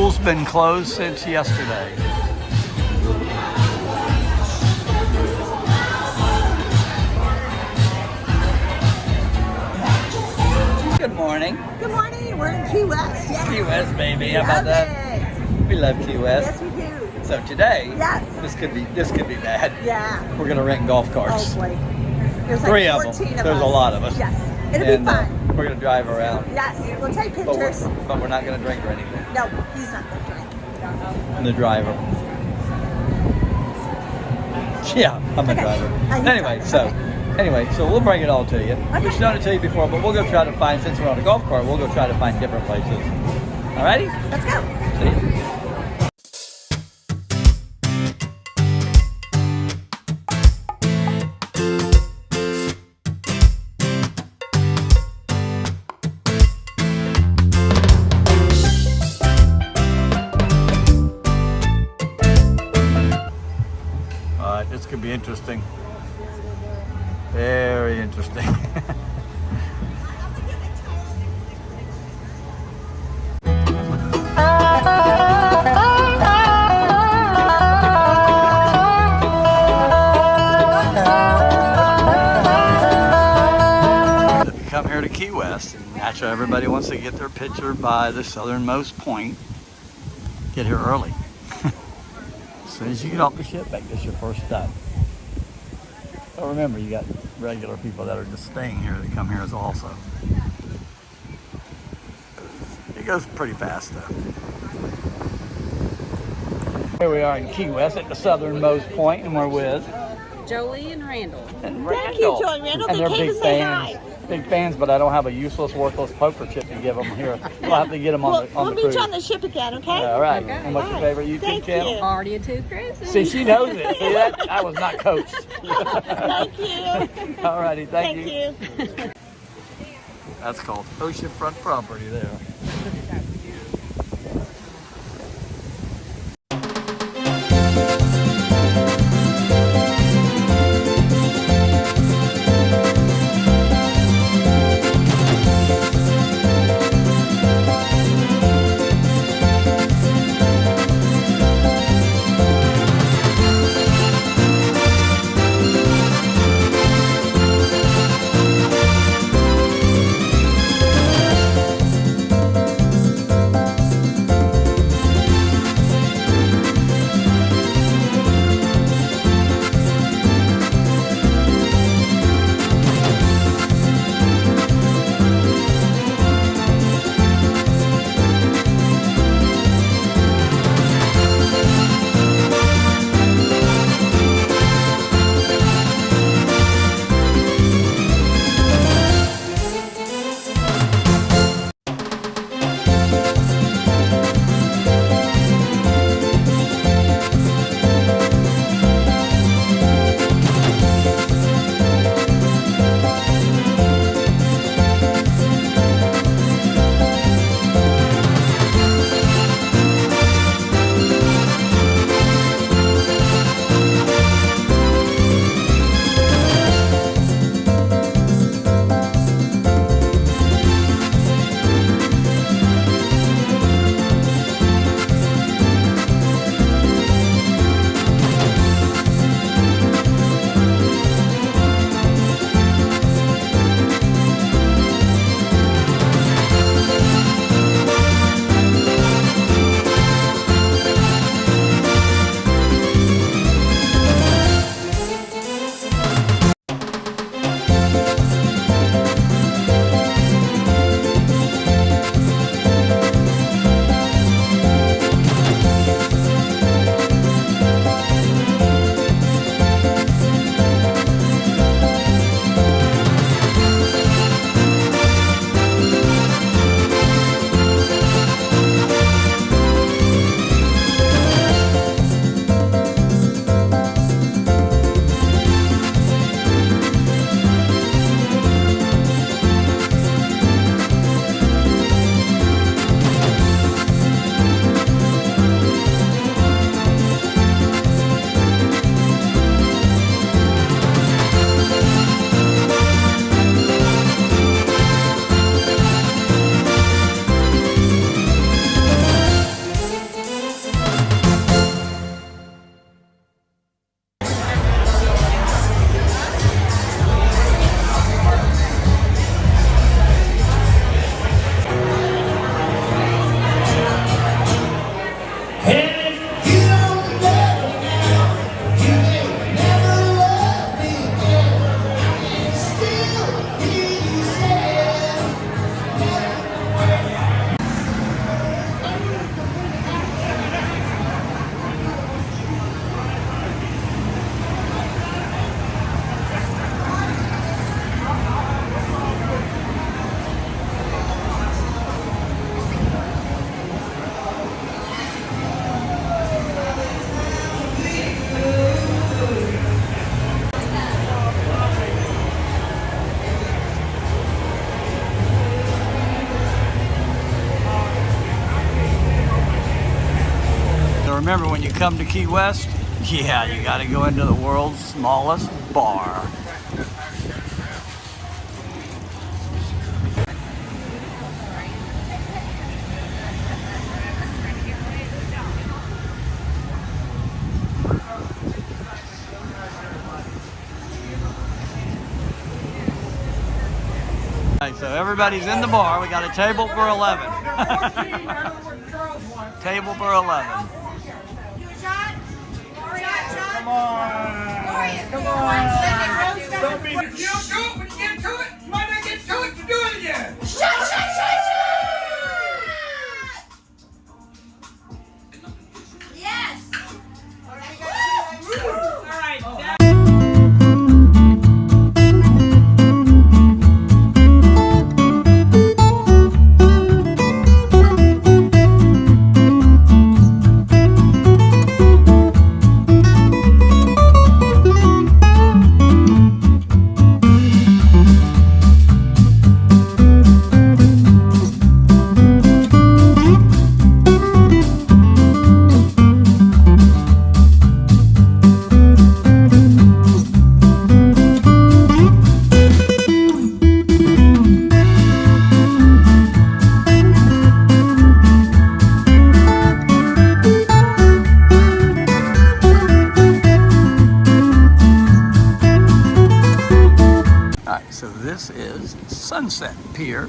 pool's been closed since yesterday. Good morning. Good morning. We're in Key West. Yeah. Key West, baby. How about that? We love Key West. Yes, we do. So today, yes, this could be bad. Yeah. We're gonna rent golf carts. Oh boy. There's like 3 of 14 them. of There's us. a lot of us. Yes. It'll be fun. We're gonna drive around. Yes. We'll take But pictures. we're not gonna drink or anything. No, he's not going to drink. The driver. Yeah, I'm a driver. Anyway, so we'll bring it all to you. Okay. We've shown it to you before, but we'll go try to find, since we're on a golf cart, we'll go try to find different places. Alrighty? Let's go. See you. This could be interesting. Very interesting. Come here to Key West, and naturally everybody wants to get their picture by the southernmost point. Get here early. As soon as you get off the ship, make this your first stop. But remember, you got regular people that are just staying here that come here as also. It goes pretty fast though. Here we are in Key West at the southernmost point, and we're with Jolie and Randall. Thank you, Jolie and Randall. And They they're came big to say fans. hi. Big fans, but I don't have a useless, worthless poker chip to give them here. We'll have to get them on the We'll the meet cruise. you on the ship again, okay? Yeah, all right. Okay. And what's your All favorite right. YouTube Thank channel? you. Party of Two Cruises. See, she knows it. See that? I was not coached. Thank you. All righty, thank you. you. That's called oceanfront property there. So remember, when you come to Key West, yeah, you got to go into the world's smallest bar. All right, so everybody's in the bar. We got a table for 11. Table for 11. Come on. Come on. Don't be. If you don't do it when you get to it, you might not get to it to do it again. Shut. Yes. All right. So this is Sunset Pier.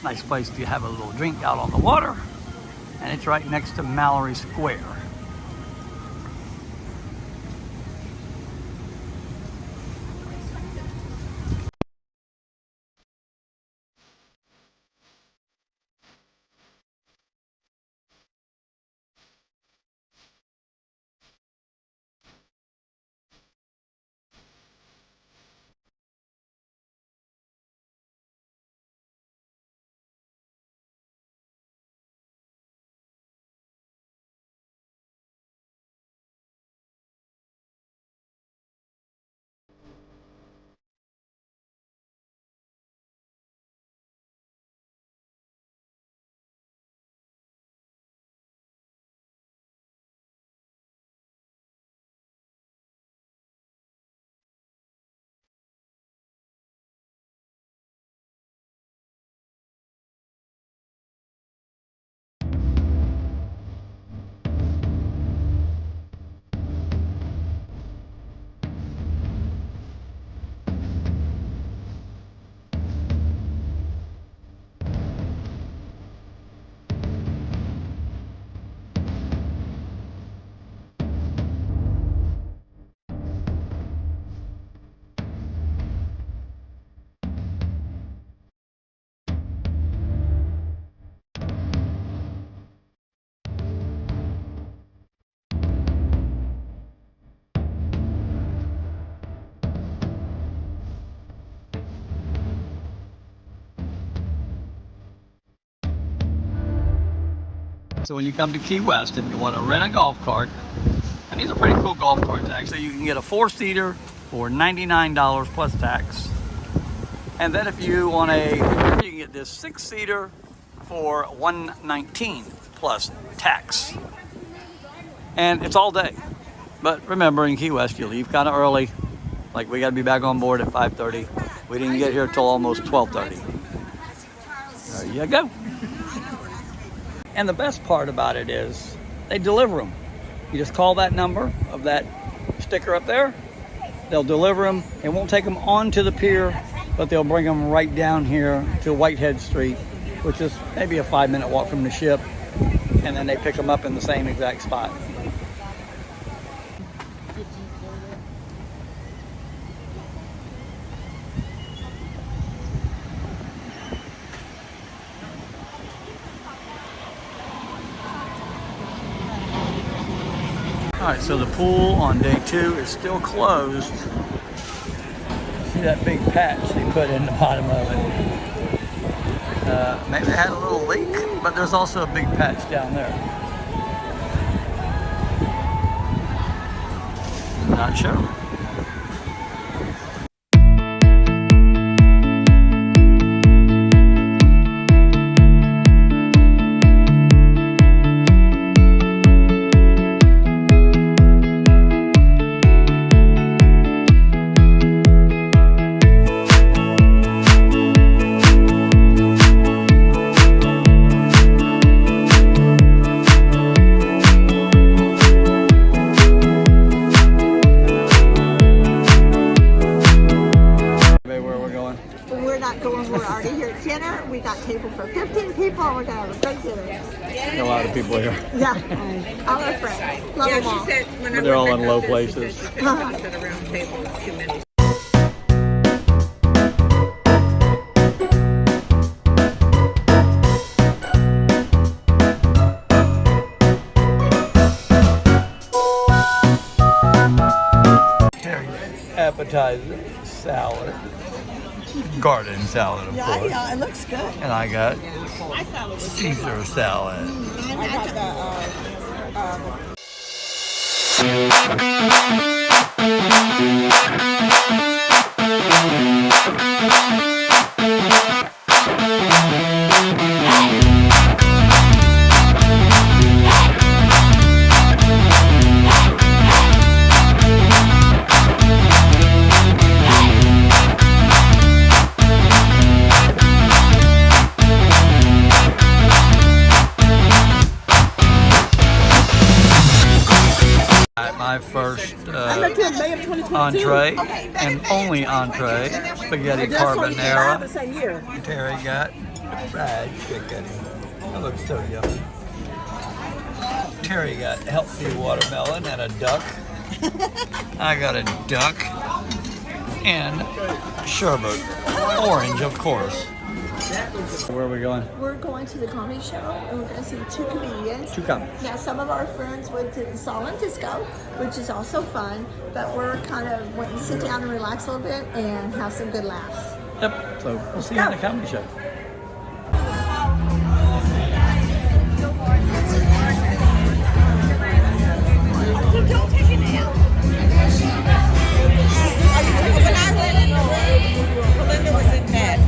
Nice place to have a little drink out on the water. And it's right next to Mallory Square. So when you come to Key West, if you want to rent a golf cart, and these are pretty cool golf carts actually, you can get a 4-seater for $99 plus tax. And then if you want you can get this 6-seater for $119 plus tax. And it's all day. But remember, in Key West, you leave kind of early. Like, we got to be back on board at 5:30. We didn't get here till almost 12:30. There you go. And the best part about it is they deliver them. You just call that number of that sticker up there. They'll deliver them. It won't take them onto the pier, but they'll bring them right down here to Whitehead Street, which is maybe a 5-minute walk from the ship. And then they pick them up in the same exact spot. All right, so the pool on day 2 is still closed. See that big patch they put in the bottom of it? Maybe they had a little leak, but there's also a big patch down there. Not sure. lot of people here. Yeah. All our friends. Love them all. But they're all in low places. Sit around tables too many. Appetizer, salad, garden salad, of Yeah, course. yeah, it looks good. And I got Caesar salad. I got My first May of 2022. entree Okay. and only entree, spaghetti That's what you get out carbonara. the same year. Terry got fried chicken. That looks so yummy. Terry got healthy watermelon and a duck. I got a duck and sherbet, orange of course. Where are we going? We're going to the comedy show and we're going to see two comedians. Two coming. Now, some of our friends went to the Silent Disco, which is also fun, but we're kind of wanting to sit down and relax a little bit and have some good laughs. Yep. So we'll see you in the comedy show. Don't take it out. When I went in the room, Belinda was in bed.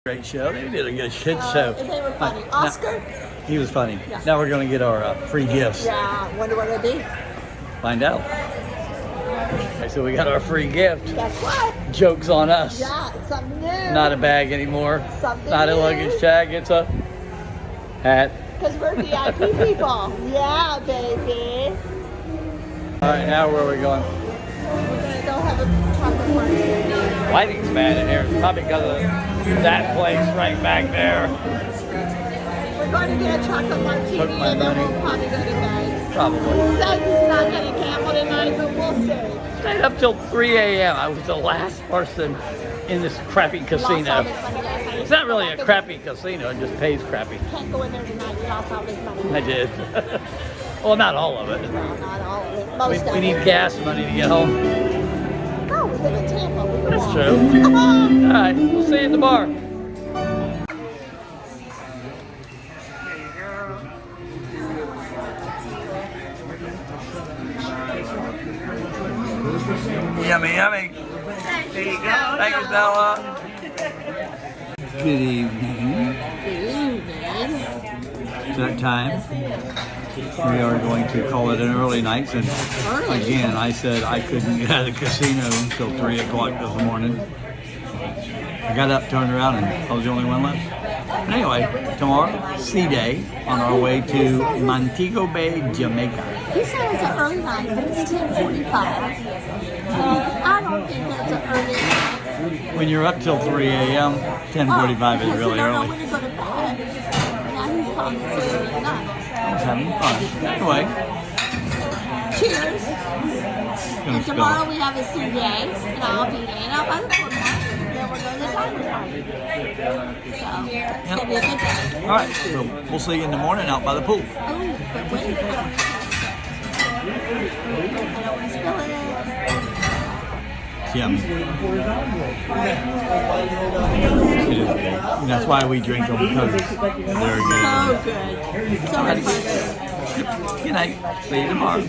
Great show. They did a good show. They were funny. Oscar? He was funny. Yeah. Now we're going to get our free gifts. Yeah, wonder what it'll be. Find out. Okay, so we got our free gift. Guess what? Joke's on us. Yeah, it's something new. Not a bag anymore. Something Not a new. luggage tag. It's a hat. Because we're VIP people. Yeah, baby. All right, now where are we going? We're going to go have a chocolate party. Lighting's bad in here. It's probably because of that place right back there. We're going to get a chocolate martini Took my and then money. we'll probably go to bed. Probably. He says he's not going to gamble tonight, but we'll see. Stayed up till 3 a.m. I was the last person in this crappy Lost all casino. his money last night. It's not really a crappy casino. It just pays crappy. Can't go in there tonight. He lost all his money. I did. Well, not all of it. No, not all of it. Most of We need it. gas money to get home. No, we live in Tampa. We can That's walk. true. All right, we'll see you at the bar. Yummy, yummy. There you go. Thank you, Bella. Good evening. It's that time. We are going to call it an early night since, again, I said I couldn't get out of the casino until 3 o'clock this morning. I got up, turned around, and I was the only one left. But anyway, tomorrow, sea day, on our way to Montego Bay, Jamaica. He said it's an early night, but it's 10:45. I don't think that's an early night. When you're up till 3 a.m., 10:45 is really I don't know early. when to go to bed. Now he's calling it so early night. I was having fun. Anyway, Cheers. gonna And spill tomorrow it. we have a sea day, and I'll be laying out by the pool house. Then we're going to the diamond party. So it's going to be a good day. All right, so we'll see you in the morning out by the pool. Oh, but wait. I don't want to spill it. It's yummy. It is good. And that's why we drink them, because they're good. So good. So much fun. Good night. See you tomorrow.